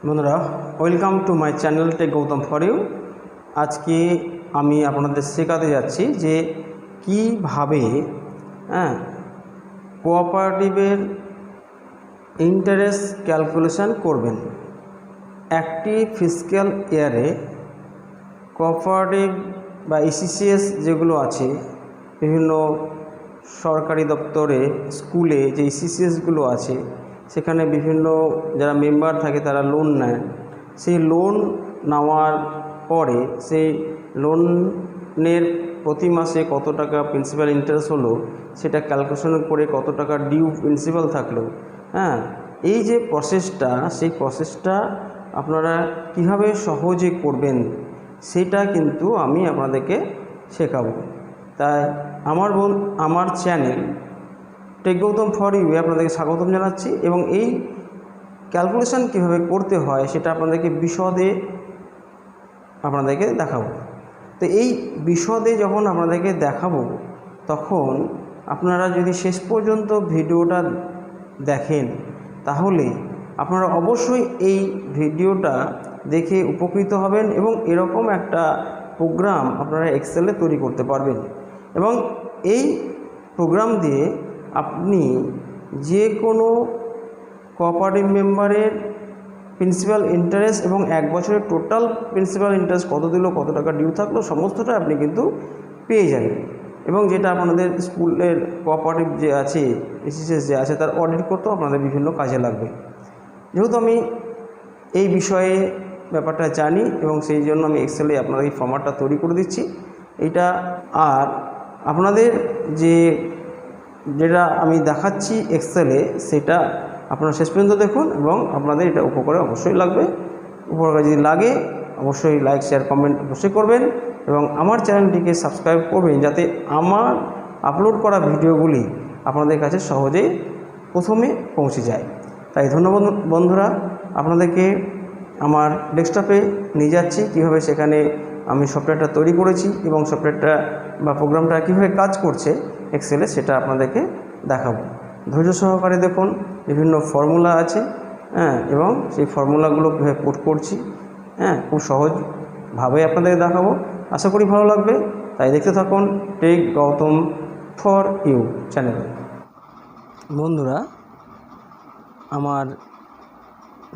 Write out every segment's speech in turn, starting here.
বন্ধুরা, welcome to my channel tech Gautam for you. আজকে আমি আপনাদের শেখাতে যাচ্ছি যে কিভাবে কোঅপারেটিভের ইন্টারেস্ট ক্যালকুলেশন করবেন। একটি ফিস্ক্যাল ইয়ারে কোঅপারেটিভ বা ইসিসিএস যেগুলো আছে, বিভিন্ন সরকারি দপ্তরে, স্কুলে যে ইসিসিএসগুলো আছে, সেখানে বিভিন্ন যারা মেম্বার থাকে তারা লোন নেয়। সেই লোন নেওয়ার পরে সেই লোনের প্রতি মাসে কত টাকা প্রিন্সিপাল ইন্টারেস্ট হলো সেটা ক্যালকুলেশন করে কত টাকা ডিউ প্রিন্সিপাল থাকলো। এই যে প্রসেসটা, সেই প্রসেসটা আপনারা কিভাবে সহজে করবেন সেটা কিন্তু আমি আপনাদেরকে শেখাবো। তাই আমার channel tech Gautam for you আপনাদেরকে স্বাগতম জানাচ্ছি এবং এই ক্যালকুলেশন কীভাবে করতে হয় সেটা আপনাদেরকে বিশদে দেখাবো। তো এই বিশদে যখন আপনাদেরকে দেখাবো, তখন আপনারা যদি শেষ পর্যন্ত ভিডিওটা দেখেন তাহলে আপনারা অবশ্যই এই ভিডিওটা দেখে উপকৃত হবেন এবং এরকম একটা প্রোগ্রাম আপনারা এক্সেলে তৈরি করতে পারবেন। এবং এই প্রোগ্রাম দিয়ে আপনি যে কোনো কোঅপারেটিভ মেম্বারের প্রিন্সিপাল ইন্টারেস্ট এবং এক বছরের টোটাল প্রিন্সিপাল ইন্টারেস্ট কত দিল, কত টাকা ডিউ থাকলো, সমস্তটা আপনি কিন্তু পেয়ে যাবেন। এবং যেটা আপনাদের স্কুলের কোঅপারেটিভ যে আছে, ইসিসিএস যে আছে, তার অডিট করতেও আপনাদের বিভিন্ন কাজে লাগবে। যেহেতু আমি এই বিষয়ে ব্যাপারটা জানি এবং সেই জন্য আমি এক্সেলে আপনাদের এই ফরম্যাটটা তৈরি করে দিচ্ছি এইটা। আর আপনাদের যেটা আমি দেখাচ্ছি এক্সেলে, সেটা আপনারা শেষ পর্যন্ত দেখুন এবং আপনাদের এটা উপকারে অবশ্যই লাগবে। উপকারে যদি লাগে অবশ্যই লাইক, শেয়ার, কমেন্ট অবশ্যই করবেন এবং আমার চ্যানেলটিকে সাবস্ক্রাইব করবেন, যাতে আমার আপলোড করা ভিডিওগুলি আপনাদের কাছে সহজেই প্রথমে পৌঁছে যায়। তাই ধন্যবাদ বন্ধুরা, আপনাদেরকে আমার ডেস্কটপে নিয়ে যাচ্ছি কীভাবে সেখানে আমি সফটওয়্যারটা তৈরি করেছি এবং সফটওয়্যারটা বা প্রোগ্রামটা কীভাবে কাজ করছে এক্সেলে সেটা আপনাদেরকে দেখাবো। ধৈর্য সহকারে দেখুন, বিভিন্ন ফর্মুলা আছে এবং সেই ফর্মুলাগুলো কীভাবে পুট করছি খুব সহজভাবে আপনাদের দেখাবো। আশা করি ভালো লাগবে, তাই দেখতে থাকুন tech Gautam for you channel. বন্ধুরা, আমার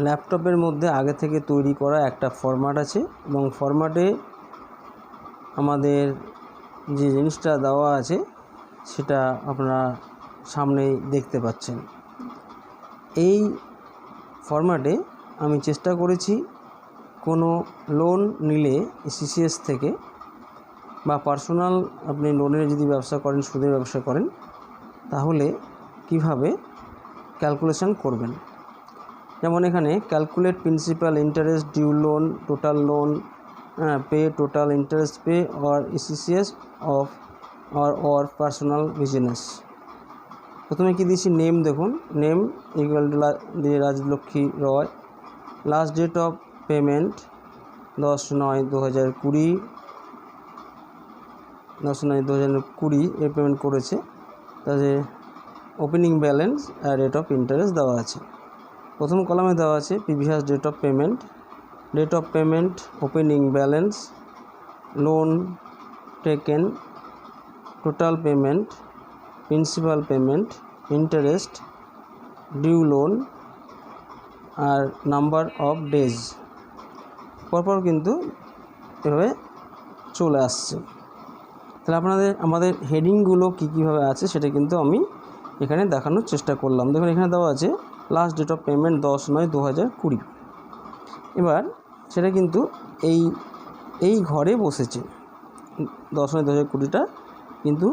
ল্যাপটপের মধ্যে আগে থেকে তৈরি করা একটা ফরম্যাট আছে এবং ফরম্যাটে আমাদের যে জিনিসটা দেওয়া আছে সেটা আপনারা সামনেই দেখতে পাচ্ছেন। এই ফরম্যাটে আমি চেষ্টা করেছি কোনো লোন নিলে সিসিএস থেকে বা পার্সোনাল আপনি লোনের যদি ব্যবসা করেন, সুদের ব্যবসা করেন, তাহলে কিভাবে ক্যালকুলেশন করবেন। যেমন এখানে calculate principal interest due loan, total loan pay, total interest pay or excess of or personal business. প্রথমে কি দিয়েছি, নেম দেখুন, নেম ইকুয়াল টু দিয়ে Rajlakshmi Roy. Last date of payment 10/9/2020, 10/9/2020 এর পেমেন্ট করেছে। তাহলে ওপেনিং ব্যালেন্স আর রেট অফ ইন্টারেস্ট দেওয়া আছে। প্রথম কলামে দেওয়া আছে previous date of payment, opening balance, loan taken, total payment, principal payment, interest, due loan R number of days. পরপর কিন্তু এভাবে চলে আসছে। তাহলে আমাদের হেডিংগুলো কীভাবে আছে সেটা কিন্তু আমি এখানে দেখানোর চেষ্টা করলাম। দেখুন এখানে দেওয়া আছে লাস্ট ডেট অফ পেমেন্ট 10/9/2020। এবার সেটা কিন্তু এই ঘরে বসেছে, 10/9/2020টা কিন্তু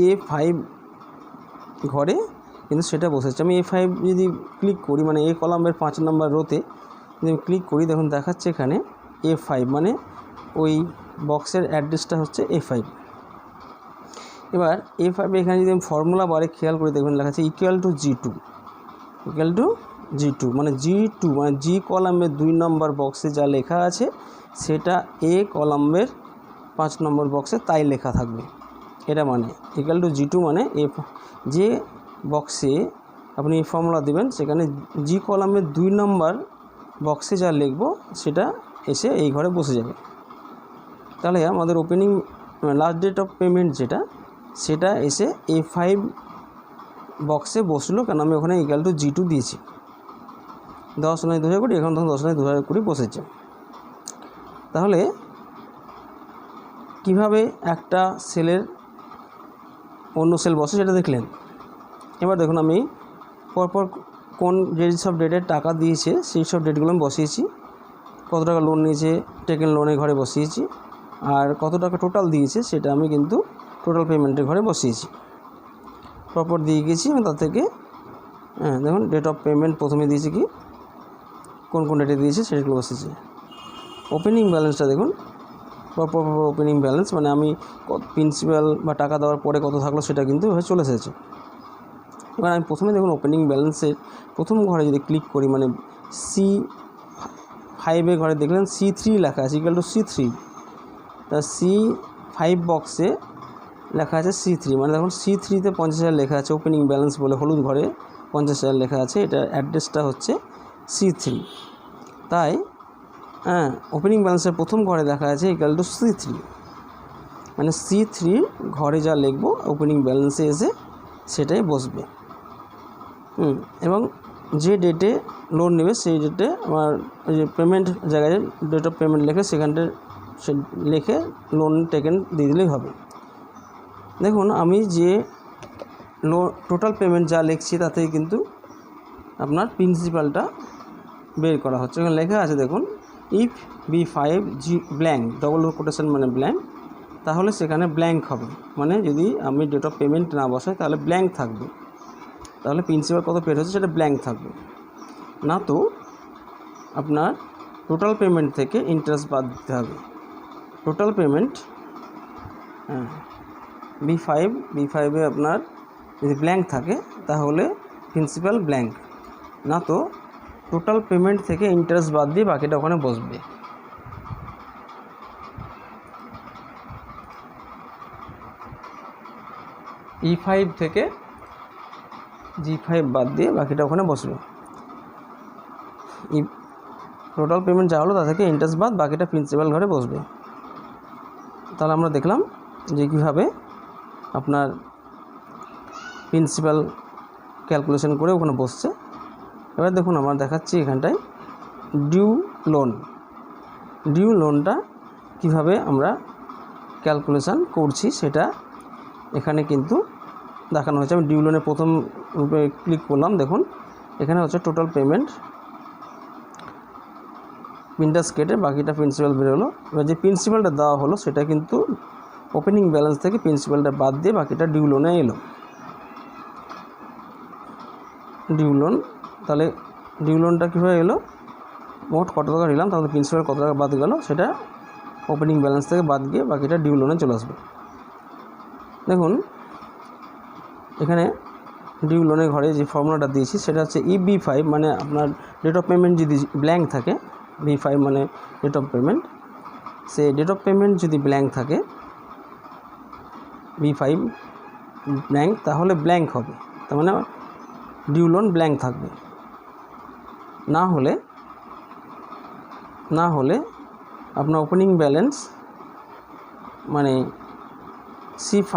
A5 ঘরে কিন্তু সেটা বসেছে। আমি A5 যদি ক্লিক করি, মানে এ কলামের 5 নম্বর রোতে যদি ক্লিক করি, দেখুন দেখাচ্ছে এখানে A5, মানে ওই বক্সের অ্যাড্রেসটা হচ্ছে A5। এবার A5 এখানে যদি আমি ফর্মুলা বারে খেয়াল করে দেখবেন লেখা আছে ইকুয়াল টু G2, মানে G2 মানে জি কলামের 2 নম্বর বক্সে যা লেখা আছে সেটা A কলামের 5 নম্বর বক্সে তাই লেখা থাকবে। এটা মানে ইকুয়াল টু G2 মানে যে বক্সে আপনি ফর্মুলা দেবেন সেখানে জি কলামের 2 নম্বর বক্সে যা লিখব সেটা এসে এই ঘরে বসে যাবে। তাহলে আমাদের opening last date of payment যেটা, সেটা এসে A5 বক্সে বসলো, কারণ আমি ওখানে ইকুয়াল টু G2 দিয়েছি। 10/9/2020, এখন তখন 10/9/2020 বসেছে। তাহলে কিভাবে একটা সেলের অন্য সেল বসে সেটা দেখলেন। এবার দেখুন আমি পরপর কোন যেসব ডেটের টাকা দিয়েছে সেই সব ডেটগুলো আমি বসিয়েছি। কত টাকা লোন নিয়েছে টেকেন লোনের ঘরে বসিয়েছি, আর কত টাকা টোটাল দিয়েছে সেটা আমি কিন্তু টোটাল পেমেন্টের ঘরে বসিয়েছি। পরপর দিয়ে গেছি এবং তার থেকে দেখুন ডেট অফ পেমেন্ট প্রথমে দিয়েছি, কি কোন কোন ডেটে দিয়েছে সেগুলো বসেছে। ওপেনিং ব্যালেন্সটা দেখুন, পরপর ওপেনিং ব্যালেন্স মানে আমি প্রিন্সিপাল বা টাকা দেওয়ার পরে কত থাকলো সেটা কিন্তু এভাবে চলে এসেছে। এবার আমি প্রথমে দেখুন ওপেনিং ব্যালেন্সের প্রথম ঘরে যদি ক্লিক করি, মানে C5 ঘরে দেখলেন C3 লেখা আছে ইকুয়াল টু C3, তা C5 বক্সে লেখা আছে C3, মানে দেখুন C3-তে 50,000 লেখা আছে, ওপেনিং ব্যালেন্স বলে হলুদ ঘরে 50,000 লেখা আছে, এটা অ্যাড্রেসটা হচ্ছে C3। তাই ওপেনিং ব্যালেন্সের প্রথম ঘরে দেখা আছে ইকুয়াল টু C3, মানে C3 ঘরে যা লিখব ওপেনিং ব্যালেন্সে এসে সেটাই বসবে। এবং যে ডেটে লোন নেবে সেই ডেটে আমার যে পেমেন্ট জায়গায় ডেট অফ পেমেন্ট লেখে সেখানটা সে লিখে লোন টেকেন দিয়ে দিলেই হবে। দেখুন আমি যে টোটাল পেমেন্ট যা লিখছি তাতেই কিন্তু আপনার প্রিন্সিপালটা বের করা হচ্ছে। এখানে লেখা আছে দেখুন, if B5 G blank, double quotation মানে ব্ল্যাঙ্ক, তাহলে সেখানে ব্ল্যাঙ্ক হবে, মানে যদি আমি ডেট অফ পেমেন্ট না বসাই তাহলে ব্ল্যাঙ্ক থাকবে, তাহলে প্রিন্সিপাল কত পেড হচ্ছে সেটা ব্ল্যাঙ্ক থাকবে না। তো আপনার টোটাল পেমেন্ট থেকে ইন্টারেস্ট বাদ দিতে হবে। টোটাল পেমেন্ট B5-এ আপনার যদি ব্ল্যাঙ্ক থাকে তাহলে প্রিন্সিপাল ব্ল্যাঙ্ক না, তো টোটাল পেমেন্ট থেকে ইন্টারেস্ট বাদ দিয়ে বাকিটা ওখানে বসবে। E5 থেকে G5 বাদ দিয়ে বাকিটা ওখানে বসবে। টোটাল পেমেন্ট যা হলো তা থেকে ইন্টারেস্ট বাদ বাকিটা প্রিন্সিপাল ঘরে বসবে। তাহলে আমরা দেখলাম যে কীভাবে আপনার প্রিন্সিপাল ক্যালকুলেশন করে ওখানে বসছে। এবার দেখুন আমরা দেখাচ্ছি এখানটায় ডিউ লোনটা কিভাবে আমরা ক্যালকুলেশন করছি সেটা এখানে কিন্তু দেখানো হয়েছে। আমি ডিউ লোনের প্রথম রূপে ক্লিক করলাম, দেখুন এখানে হচ্ছে টোটাল পেমেন্ট, ইন্টারেস্ট কেটে বাকিটা প্রিন্সিপাল বেরোলো। এবার যে প্রিন্সিপালটা দেওয়া হলো সেটা কিন্তু ওপেনিং ব্যালেন্স থেকে প্রিন্সিপালটা বাদ দিয়ে বাকিটা ডিউ লোনে এলো। ডিউ লোন, তাহলে ডিউ লোনটা কীভাবে এলো, মোট কত টাকা নিলাম তাহলে প্রিন্সিপাল কত টাকা বাদ গেল সেটা ওপেনিং ব্যালেন্স থেকে বাদ গিয়ে বাকিটা ডিউ লোনে চলে আসবে। দেখুন এখানে ডিউ লোনের ঘরে যে ফর্মুলাটা দিয়েছি সেটা হচ্ছে B5, মানে আপনার ডেট অফ পেমেন্ট যদি ব্ল্যাঙ্ক থাকে, B5 মানে ডেট অফ পেমেন্ট, সে ডেট অফ পেমেন্ট যদি ব্ল্যাঙ্ক থাকে B5 ব্ল্যাঙ্ক, তাহলে ব্ল্যাঙ্ক হবে, তার মানে ডিউ লোন ব্ল্যাঙ্ক থাকবে। না হলে আপনার ওপেনিং ব্যালেন্স মানে C5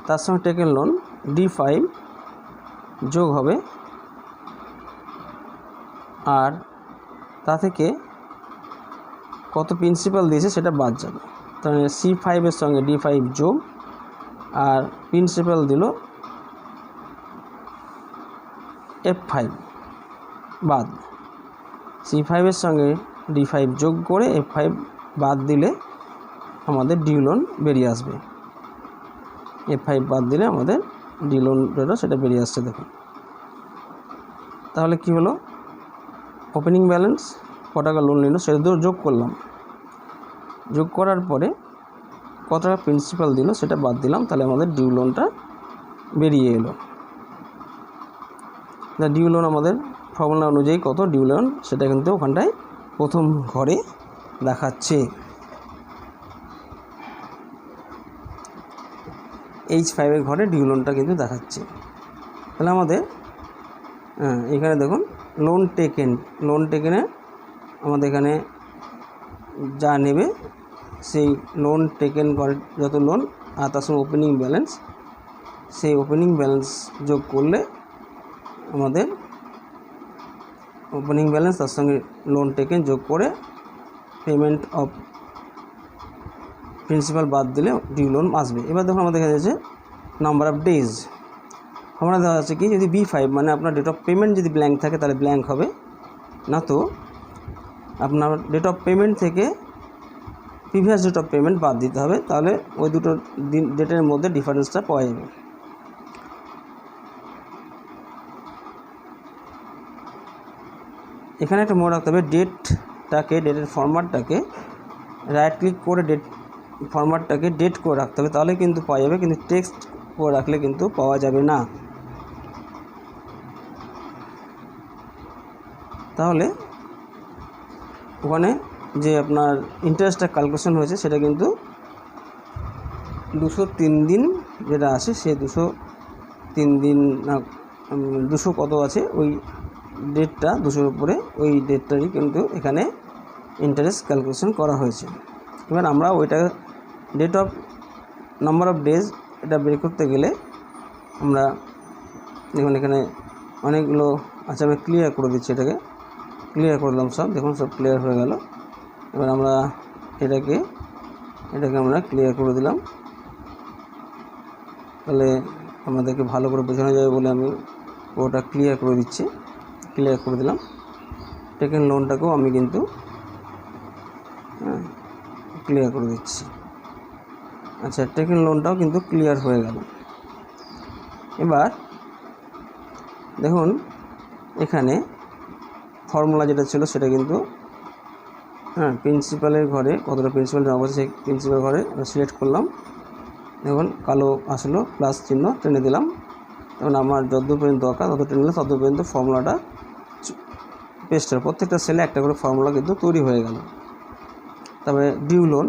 তার সঙ্গে টেকেন লোন D5 যোগ হবে, আর তা থেকে কত প্রিন্সিপাল দিয়েছে সেটা বাদ যাবে। তাহলে C5-এর সঙ্গে D5 যোগ, আর প্রিন্সিপাল দিল F5 বাদ, C5-এর সঙ্গে D5 যোগ করে F5 বাদ দিলে আমাদের ডিউ লোন বেরিয়ে আসবে। F5 বাদ দিলে আমাদের ডিউ লোন যেটা সেটা বেরিয়ে আসছে। দেখুন তাহলে কি হলো, ওপেনিং ব্যালেন্স কত টাকা লোন নিল সেটা যোগ করলাম, যোগ করার পরে কত টাকা প্রিন্সিপাল দিল সেটা বাদ দিলাম, তাহলে আমাদের ডিউ লোনটা বেরিয়ে এলো। ডিউ লোন আমাদের ফর্মুলা অনুযায়ী কত ডিউ লোন সেটা কিন্তু ওখানটায় প্রথম ঘরে দেখাচ্ছে। H5 ঘরে ডিউ লোনটা কিন্তু দেখাচ্ছে। তাহলে আমাদের এখানে দেখুন লোন টেকেনে আমাদের এখানে যা নেবে সেই লোন টেকেন করে যত লোন আর তার সঙ্গে ওপেনিং ব্যালেন্স, সেই ওপেনিং ব্যালেন্স যোগ করলে আমাদের ওপেনিং ব্যালেন্স তার সঙ্গে লোন টেকেন যোগ করে পেমেন্ট অফ প্রিন্সিপাল বাদ দিলে ডিউ লোন আসবে। এবার দেখুন আমাদের দেখা যাচ্ছে নাম্বার অফ ডেজ, আমরা দেখা যাচ্ছে কি যদি B5 মানে আপনার ডেট অফ পেমেন্ট যদি ব্ল্যাঙ্ক থাকে তাহলে ব্ল্যাঙ্ক হবে, না তো আপনার ডেট অফ পেমেন্ট থেকে প্রিভিয়াস ডেট অফ পেমেন্ট বাদ দিতে হবে, তাহলে ওই দুটো ডেটের মধ্যে ডিফারেন্সটা পাওয়া যাবে। এখানে একটা মনে রাখতে হবে ডেটের ফরম্যাটটাকে রাইট ক্লিক করে ফরম্যাটটাকে ডেট করে রাখতে হবে, তাহলে কিন্তু পাওয়া যাবে, কিন্তু টেক্সট করে রাখলে কিন্তু পাওয়া যাবে না। তাহলে ওখানে যে আপনার ইন্টারেস্টটা ক্যালকুলেশন হয়েছে সেটা কিন্তু 203 দিন যেটা আছে, সে 203 দিন 200 কত আছে ওই ডেটটা 200-র উপরে ওই ডেটটারই কিন্তু এখানে ইন্টারেস্ট ক্যালকুলেশন করা হয়েছে। এবার আমরা ওইটা date of number of days এটা বের করতে গেলে আমরা দেখুন এখানে অনেকগুলো আচ্ছা আমি ক্লিয়ার করে দিচ্ছি, এটাকে ক্লিয়ার করে দিলাম সব, দেখুন সব ক্লিয়ার হয়ে গেল। এবার আমরা এটাকে আমরা ক্লিয়ার করে দিলাম, তাহলে আমাদেরকে ভালো করে বোঝানো যাবে বলে আমি ওটা ক্লিয়ার করে দিচ্ছি, ক্লিয়ার করে দিলাম। টেকেন লোনটাকেও আমি কিন্তু ক্লিয়ার করে দিচ্ছি। আচ্ছা টেকেন লোনটাও কিন্তু ক্লিয়ার হয়ে গেল। এবার দেখুন এখানে ফর্মুলা যেটা ছিল সেটা কিন্তু প্রিন্সিপালের ঘরে কতটা প্রিন্সিপাল জমা করছে সেই প্রিন্সিপাল ঘরে সিলেক্ট করলাম, দেখুন কালো আসলো প্লাস চিহ্ন টেনে দিলাম, তখন আমার যত পর্যন্ত দরকার তত টেনে দিলে তত পর্যন্ত ফর্মুলাটা পেস্টের প্রত্যেকটা সেলে একটা করে ফর্মুলা কিন্তু তৈরি হয়ে গেল। তবে ডিউ লোন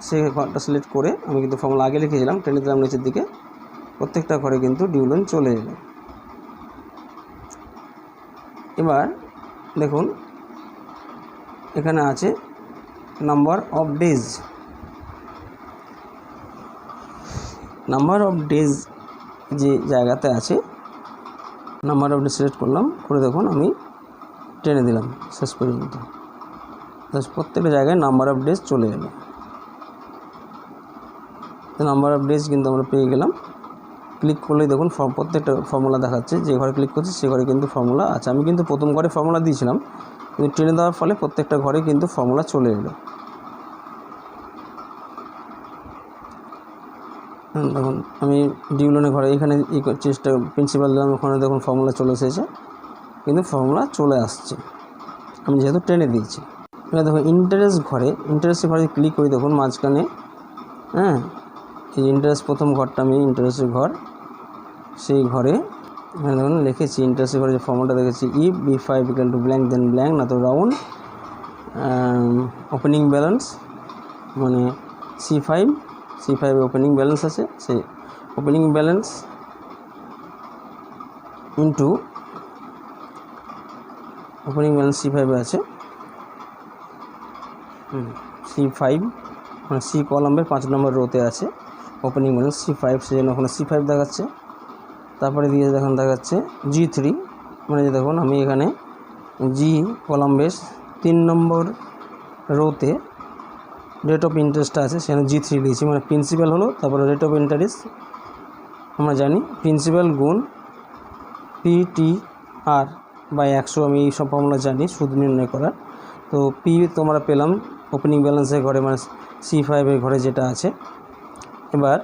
সেই ঘরটা সিলেক্ট করে আমি কিন্তু ফর্মুলা আগে লিখেছিলাম, টেনে দিলাম নিচের দিকে, প্রত্যেকটা ঘরে কিন্তু ডিউ লোন চলে এলো। এবার দেখুন এখানে আছে number of days, number of days যে জায়গাতে আছে নাম্বার অফ ডেজ সিলেক্ট করলাম, করে দেখুন আমি টেনে দিলাম শেষ পর্যন্ত, প্রত্যেকটা জায়গায় নাম্বার অফ ডেজ চলে এলো। নাম্বার অফ ডেজ কিন্তু আমরা পেয়ে গেলাম। ক্লিক করলেই দেখুন প্রত্যেকটা ফর্মুলা দেখাচ্ছে, যে ঘরে ক্লিক করছি সে ঘরে কিন্তু ফর্মুলা আছে। আমি কিন্তু প্রথম ঘরে ফর্মুলা দিয়েছিলাম, কিন্তু টেনে দেওয়ার ফলে প্রত্যেকটা ঘরে কিন্তু ফর্মুলা চলে এলো। দেখুন আমি ডিউ লোনের ঘরে এখানে চেষ্টা প্রিন্সিপাল দিলাম, ওখানে দেখুন ফর্মুলা চলে এসেছে, কিন্তু ফর্মুলা চলে আসছে আমি যেহেতু টেনে দিয়েছি। এবার দেখুন ইন্টারেস্টের ঘরে ক্লিক করি, দেখুন মাঝখানে এই ইন্টারেস্ট প্রথম ঘরটা আমি ইন্টারেস্টের ঘর, সেই ঘরে দেখুন লিখেছি ইন্টারেস্টের ঘরে যে ফর্মুলাটা দেখেছি if B5 equal to blank then blank, না তো রাউন্ড ওপেনিং ব্যালেন্স মানে C5 ওপেনিং ব্যালেন্স আছে, সেই opening balance into opening balance C5 আছে, C5 মানে C কলামের 5 নম্বর রোতে আছে ওপেনিং ব্যালেন্স C5, সেজন্য ওখানে C5 দেখাচ্ছে। তারপরে দিয়ে দেখাচ্ছে G3 মানে যে দেখুন আমি এখানে G কলাম বেস 3 নম্বর রোতে রেট অফ ইন্টারেস্টটা আছে, সেখানে G3 দিয়েছি, মানে প্রিন্সিপাল হলো, তারপরে রেট অফ ইন্টারেস্ট আমরা জানি প্রিন্সিপাল গুণ PTR/100, আমি এই সব ফর্মুলা জানি সুদ নির্ণয় করার। তো P তোমরা পেলাম ওপেনিং ব্যালেন্সের ঘরে মানে C5 এর ঘরে যেটা আছে। এবার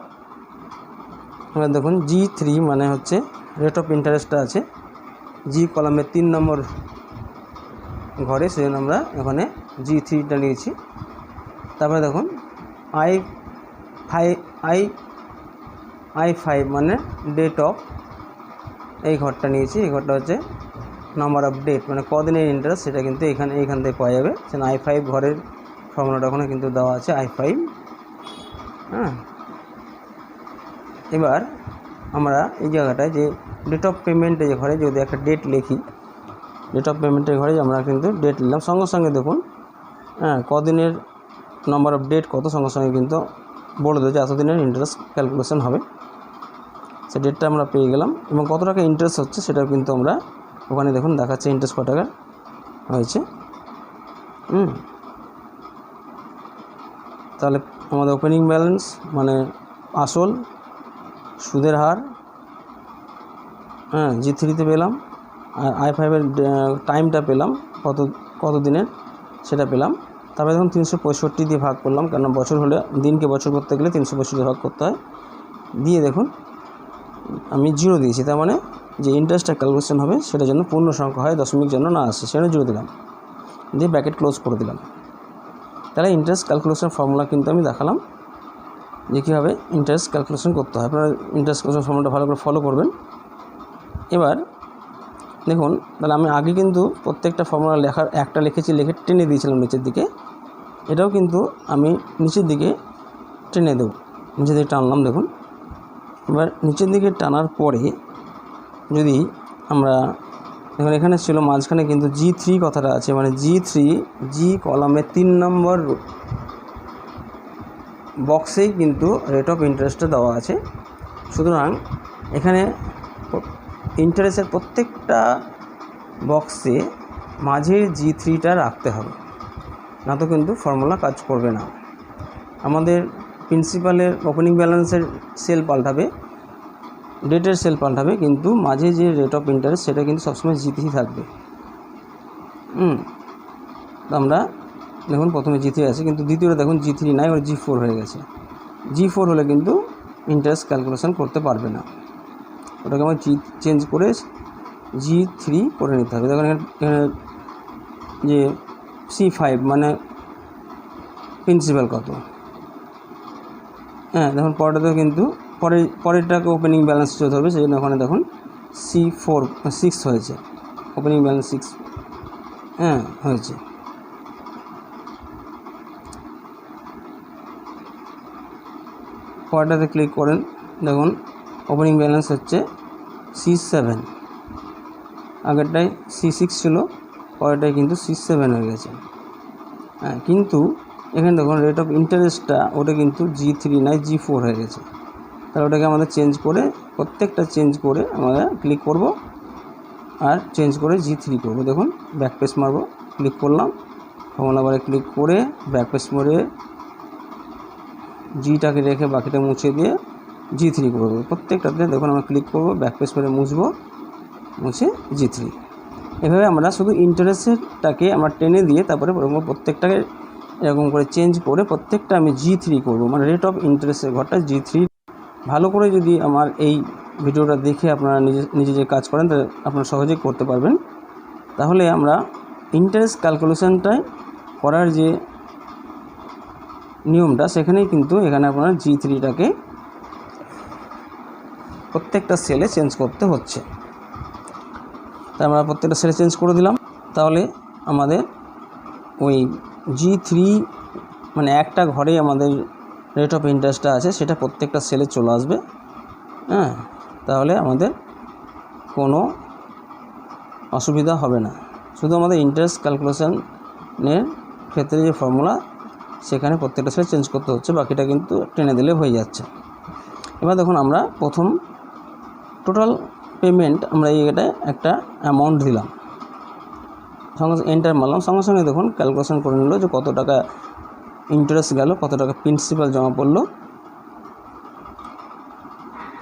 দেখুন G3 মানে হচ্ছে রেট অফ ইন্টারেস্টটা আছে G কলামের 3 নম্বর ঘরে, সেজন্য আমরা এখানে G3টা নিয়েছি। তারপরে দেখুন I5 মানে ডেট অফ, এই ঘরটা নিয়েছি, এই ঘরটা হচ্ছে নাম্বার অফ ডেট মানে কদিনের ইন্টারেস্ট, সেটা কিন্তু এইখান থেকে পাওয়া যাবে। সেখানে I5 ঘরের ফর্মুলাটা ওখানে কিন্তু দেওয়া আছে I5। এবার আমরা এই জায়গাটায় যে ডেট অফ পেমেন্টে যে ঘরে যদি একটা ডেট লিখি, ডেট অফ পেমেন্টের ঘরে আমরা কিন্তু ডেট নিলাম, সঙ্গে সঙ্গে দেখুন কদিনের নাম্বার অফ ডেট কত, সঙ্গে সঙ্গে কিন্তু বলে দেয় যে এতদিনের ইন্টারেস্ট ক্যালকুলেশন হবে। সে ডেটটা আমরা পেয়ে গেলাম এবং কত টাকা ইন্টারেস্ট হচ্ছে সেটাও কিন্তু আমরা ওখানে দেখুন দেখাচ্ছে ইন্টারেস্ট কত টাকা হয়েছে। তাহলে আমাদের ওপেনিং ব্যালেন্স মানে আসল, সুদের হার G3-তে পেলাম, আর I5-এর টাইমটা পেলাম কত দিনের সেটা পেলাম। তারপরে দেখুন 365 দিয়ে ভাগ করলাম, কারণ বছর হলে দিনকে বছর করতে গেলে 365 ভাগ করতে হয়। দিয়ে দেখুন আমি 0 দিয়েছি, তার মানে যে ইন্টারেস্টটা ক্যালকুলেশন হবে সেটার জন্য পূর্ণ সংখ্যা হয়, দশমিক যেন না আসে, সেটা 0 দিলাম, দিয়ে ব্র্যাকেট ক্লোজ করে দিলাম। তাহলে ইন্টারেস্ট ক্যালকুলেশন ফর্মুলা কিন্তু আমি দেখালাম যে কীভাবে ইন্টারেস্ট ক্যালকুলেশন করতে হয়। আপনারা ইন্টারেস্ট ক্যালকুলেশন ফর্মুলাটা ভালো করে ফলো করবেন। এবার দেখুন, তাহলে আমি আগে কিন্তু প্রত্যেকটা ফর্মুলা লেখার একটা লিখে টেনে দিয়েছিলাম নিচের দিকে, এটাও কিন্তু আমি নিচের দিকে টেনে দেব, নিচের দিকে টানলাম। দেখুন এবার নিচের দিকে টানার পরে যদি আমরা দেখুন এখানে ছিল মাঝখানে কিন্তু G3 কথাটা আছে, মানে G3 কলামে 3 নম্বর বক্সেই কিন্তু রেট অফ ইন্টারেস্টটা দেওয়া আছে। সুতরাং এখানে ইন্টারেস্টের প্রত্যেকটা বক্সে মাঝের G3টা রাখতে হবে, না তো কিন্তু ফর্মুলা কাজ করবে না। আমাদের প্রিন্সিপালের ওপেনিং ব্যালেন্সের সেল পাল্টাবে, ডেটের সেল পাল্টাবে, কিন্তু মাঝে যে রেট অফ ইন্টারেস্ট সেটা কিন্তু সবসময় G3 থাকবে। আমরা দেখুন প্রথমে G3 আছে, কিন্তু দ্বিতীয়টা দেখুন G3 নাই, ওর G4 হয়ে গেছে। G4 হলে কিন্তু ইন্টারেস্ট ক্যালকুলেশন করতে পারবে না, ওটাকে আমার চেঞ্জ করে G3 করে নিতে হবে। দেখুন এখানে যে C5 মানে প্রিন্সিপাল কত, দেখুন পরেরটাতেও কিন্তু পরেরটাকে ওপেনিং ব্যালেন্স চলতে হবে, সেই জন্য ওখানে দেখুন C6 হয়েছে, ওপেনিং ব্যালেন্স 6 হয়েছে। পরেরটাতে ক্লিক করেন, দেখুন ওপেনিং ব্যালেন্স হচ্ছে C7, আগেরটাই C6 ছিল, পরেরটাই কিন্তু C7 হয়ে গেছে। কিন্তু এখানে দেখুন রেট অফ ইন্টারেস্টটা ওটা কিন্তু G3 নয়, G4 হয়ে গেছে। তাহলে ওটাকে আমাদের চেঞ্জ করে, প্রত্যেকটা চেঞ্জ করে আমরা ক্লিক করব আর চেঞ্জ করে G3 করব। দেখুন ব্যাক পেজ মারব, ক্লিক করলাম, ফর্মুলা বারে ক্লিক করে ব্যাক পেজ মরে Gটাকে রেখে বাকিটা মুছে দিয়ে G3 করব। প্রত্যেকটাতে দেখুন আমরা ক্লিক করব, ব্যাক পেজ করে মুছে G3। এভাবে আমরা শুধু ইন্টারেস্টটাকে আমরা টেনে দিয়ে তারপরে প্রত্যেকটাকে এরকম করে চেঞ্জ করে প্রত্যেকটা আমি G3 করব, মানে রেট অফ ইন্টারেস্টের ঘরটা G3। ভালো করে যদি আমার এই ভিডিওটা দেখে আপনারা নিজে যে কাজ করেন তা আপনারা সহজেই করতে পারবেন। তাহলে আমরা ইন্টারেস্ট ক্যালকুলেশনটাই করার যে নিয়মটা সেখানেই কিন্তু এখানে আপনারা G3টাকে প্রত্যেকটা সেলে চেঞ্জ করতে হচ্ছে। তাই আমরা প্রত্যেকটা সেলে চেঞ্জ করে দিলাম। তাহলে আমাদের ওই G3 মানে একটা ঘরেই আমাদের রেট অফ ইন্টারেস্টটা আছে, সেটা প্রত্যেকটা সেলে চলে আসবে। তাহলে আমাদের কোনো অসুবিধা হবে না। শুধু আমাদের ইন্টারেস্ট ক্যালকুলেশনের ক্ষেত্রে যে ফর্মুলা সেখানে প্রত্যেকটা সেলে চেঞ্জ করতে হচ্ছে, বাকিটা কিন্তু টেনে দিলে হয়ে যাচ্ছে। এবার দেখুন আমরা প্রথম টোটাল পেমেন্ট আমরা এটা একটা অ্যামাউন্ট দিলাম, সঙ্গে এন্টার মারলাম, সঙ্গে সঙ্গে দেখুন ক্যালকুলেশন করে নিল যে কত টাকা ইন্টারেস্ট গেল, কত টাকা প্রিন্সিপাল জমা পড়লো,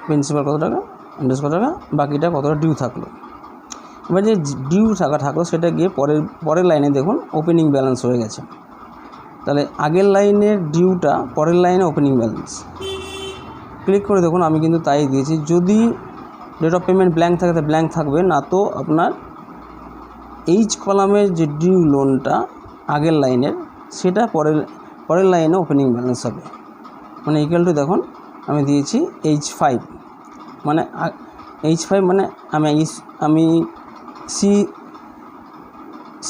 প্রিন্সিপাল কত টাকা, ইন্টারেস্ট কত টাকা, বাকিটা কতটা ডিউ থাকলো। এবার যে ডিউ টাকা থাকলো সেটা গিয়ে পরের লাইনে দেখুন ওপেনিং ব্যালেন্স হয়ে গেছে। তাহলে আগের লাইনের ডিউটা পরের লাইনে ওপেনিং ব্যালেন্স। ক্লিক করে দেখুন আমি কিন্তু তাই দিয়েছি। যদি ডেট অফ পেমেন্ট ব্ল্যাঙ্ক থাকে তো ব্ল্যাঙ্ক থাকবে, না তো আপনার এইচ কলামের যে ডিউ লোনটা আগের লাইনের সেটা পরের লাইনে ওপেনিং ব্যালেন্স হবে। মানে ইকুয়াল টু দেখুন আমি দিয়েছি H5, মানে H5 মানে আমি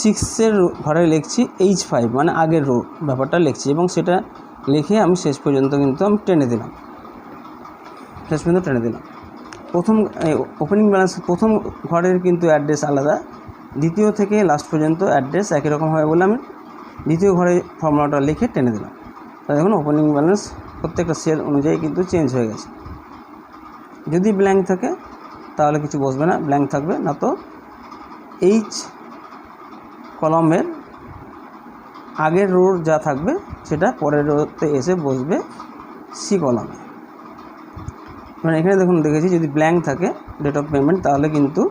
C6-এর ঘরে লিখছি H5 মানে আগের ব্যাপারটা লিখছি, এবং সেটা লিখে আমি শেষ পর্যন্ত কিন্তু আমি টেনে দিলাম, শেষ পর্যন্ত টেনে দিলাম। প্রথম ওপেনিং ব্যালেন্স প্রথম ঘরের কিন্তু অ্যাড্রেস আলাদা, দ্বিতীয় থেকে লাস্ট পর্যন্ত অ্যাড্রেস একই রকম হবে বলে আমি দ্বিতীয় ঘরে ফর্মুলাটা লিখে টেনে দিলাম। তাই দেখুন ওপেনিং ব্যালেন্স প্রত্যেকটা সেল অনুযায়ী কিন্তু চেঞ্জ হয়ে গেছে। যদি ব্ল্যাঙ্ক থাকে তাহলে কিছু বসবে না, ব্ল্যাঙ্ক থাকবে, না তো এইচ কলামের আগের রোর যা থাকবে সেটা পরের রোতে এসে বসবে সি কলামে। মানে এখানে দেখুন দেখেছি যদি ব্ল্যাঙ্ক থাকে ডেট অফ পেমেন্ট তাহলে কিন্তু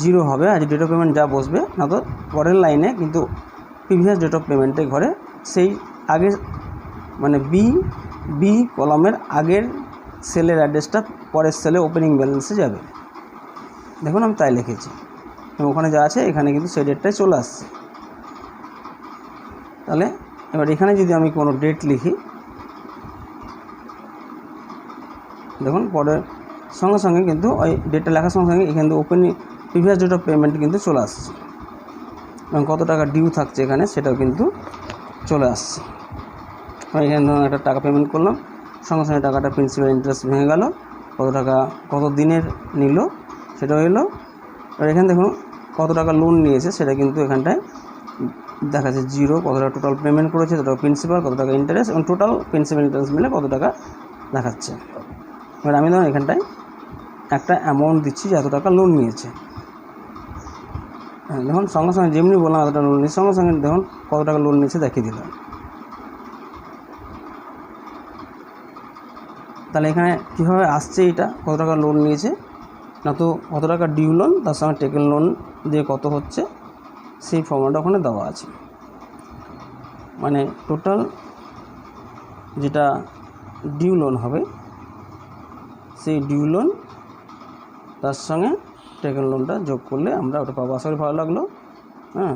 0 হবে, আর ডেট অফ পেমেন্ট যা বসবে না তো পরের লাইনে কিন্তু প্রিভিয়াস ডেট অফ পেমেন্টের ঘরে সেই আগের মানে বি কলামের আগের সেলের অ্যাড্রেসটা পরের সেলে ওপেনিং ব্যালেন্সে যাবে। দেখুন আমি তাই লিখেছি এবং ওখানে যা আছে এখানে কিন্তু সেই ডেটটাই চলে আসছে। তাহলে এবার এখানে যদি আমি কোনো ডেট লিখি, দেখুন পরের সঙ্গে সঙ্গে কিন্তু ওই ডেটটা লেখার সঙ্গে সঙ্গে এখানে opening previous date of payment কিন্তু চলে আসছে এবং কত টাকা ডিউ থাকছে এখানে সেটাও কিন্তু চলে আসছে। এখানে ধরুন একটা টাকা পেমেন্ট করলাম, সঙ্গে সঙ্গে টাকাটা প্রিন্সিপাল ইন্টারেস্ট ভেঙে গেল, কত টাকা কত দিনের নিল সেটা হলো। আর এখানে দেখুন কত টাকা লোন নিয়েছে সেটা কিন্তু এখানটায় দেখাচ্ছে 0, কত টাকা টোটাল পেমেন্ট করেছে, কত টাকা প্রিন্সিপাল, কত টাকা ইন্টারেস্ট এবং টোটাল প্রিন্সিপাল ইন্টারেস্ট মিলে কত টাকা দেখাচ্ছে। এবার আমি ধরুন এখানটায় একটা অ্যামাউন্ট দিচ্ছি যে এত টাকা লোন নিয়েছে। হ্যাঁ দেখুন সঙ্গে সঙ্গে যেমনি বললাম এত টাকা লোন নিয়েছে সঙ্গে সঙ্গে দেখুন কত টাকা লোন নিয়েছে দেখিয়ে দিলাম। তাহলে এখানে কীভাবে আসছে এটা কত টাকা লোন নিয়েছে, না তো কত টাকা ডিউ লোন তার সঙ্গে টেকেন লোন দিয়ে কত হচ্ছে সেই ফর্মুলাটা ওখানে দেওয়া আছে। মানে টোটাল যেটা ডিউ লোন হবে সেই ডিউ লোন তার সঙ্গে টেকেন লোনটা যোগ করলে আমরা ওটা পাবো। আশা করি ভালো লাগলো। হ্যাঁ।